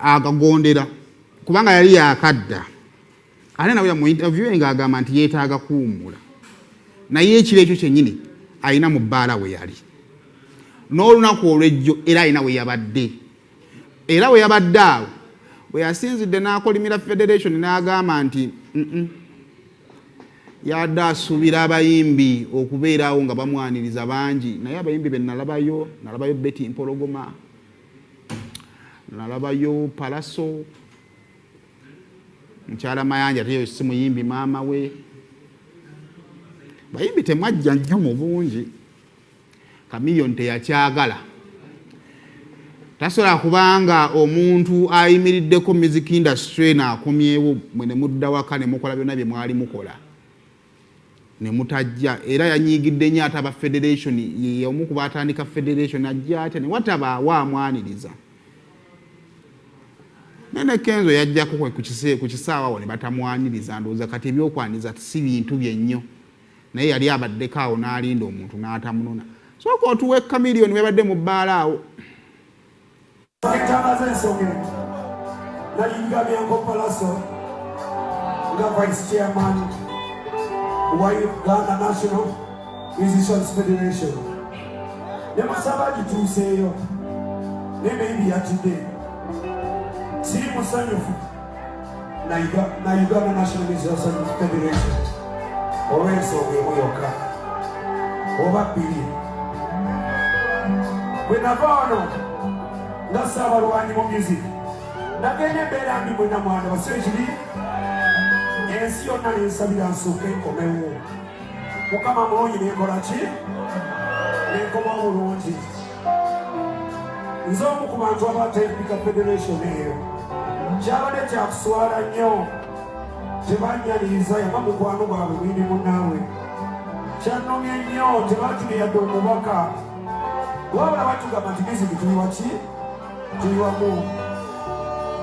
agagondera kubanga yali yakadda ate nawe mu interview ng'agamba nti yeetaaga kuwummula naye ekiro ekyo kyennyini alina mu bbaala we yali n'olunaku olw'ejjo era alina we yabadde era we yabadde awo bwe yasinzidde n'akolimira federation n'agamba nti yadde asuubira abayimbi okubeerawo nga bamwaniriza bangi naye abayimbi be nalabayo Betty Mpologoma nalabayo Palaso Mukyala Mayanja teyo si muyimbi maama we bayimbi temwajja nnyo mu bungi Chameleon teyakyagala tasobola kubanga omuntu ayimiriddeko music industry naakomyewo mwe ne mudda waka ne mukola byonna bye mwali mukola ne mutajja era yanyiigidde nnyo ataba federation ye omu ku baatandika federation ajja atya ne watabaawo amwaniriza nene Kenzo yajjako ku kisaawa awo ne batamwaniriza ndowooza kati ebyokwaniriza si bintu byennyo naye yali abaddeko awo n'alinda omuntu n'atamunona sooka otuwe Chameleon webadde mu bbaala awo wa Uganda National Musicians Federation. Nema sabaji tuseyo. Neme hivi ya today. Siri musanyufu na Uganda National Musicians Federation. Owenso wemoyoka. Oba pili. Wenavano na Ssaabalwanyi mu music. Nagende bera mbi mwena mwana wasejili. Ensi yonna nensabira nsooke nkomewo Mukama mulungi nenkola ki nenkoma bulungi nze omu ku bantu abatendeka federation eyo kyabadde kyakuswala nnyo tebanyaniriza yamba mukwano gwabwe mwini munnaabwe kyannomye nnyo tebatumye yadde omubaka wabula batugamba nti biziki tuliwa ki tuliwamu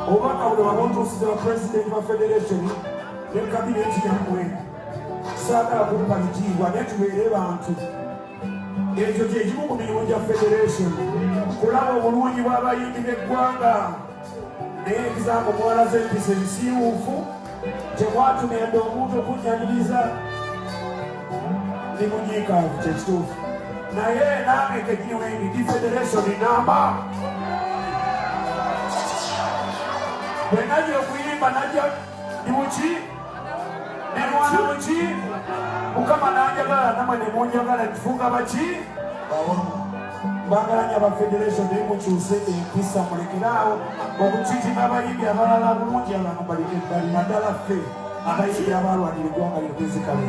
obubaka bwe babuntuusiza bapresident ba federation Kabineti yammwe saagala kumpa bitiibwa naye tubeere bantu ekyo kye kimu ku mirimu gya federation kulaba obulungi bw'abayimbi b'eggwanga naye ekizambo mwalaze empisa ebisiiwuufu temwatumya yadde omuntu okunyaniriza ni munyiikaavu kyekituufu naye nange kekiwendi ndi federation namba bwe najja okuyimba najja ni muki Nemwana muki Mukama nanjagala namwe ne munjagala ntufuuka baki bagalanya ba federation nemukyuse empisa mulekeraawo okukitima abayimbi abalala bulungi abantu bali naddala ffe abayimbi abalwanira eggwanga likwezikale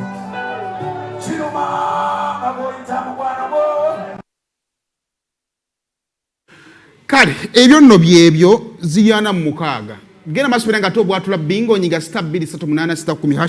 kiruma nga bw'oyita mugwanamo kale ebyo nno byebyo ziyana mu mukaaga genda masubira nga to bwatula bingo nyiga *238*10#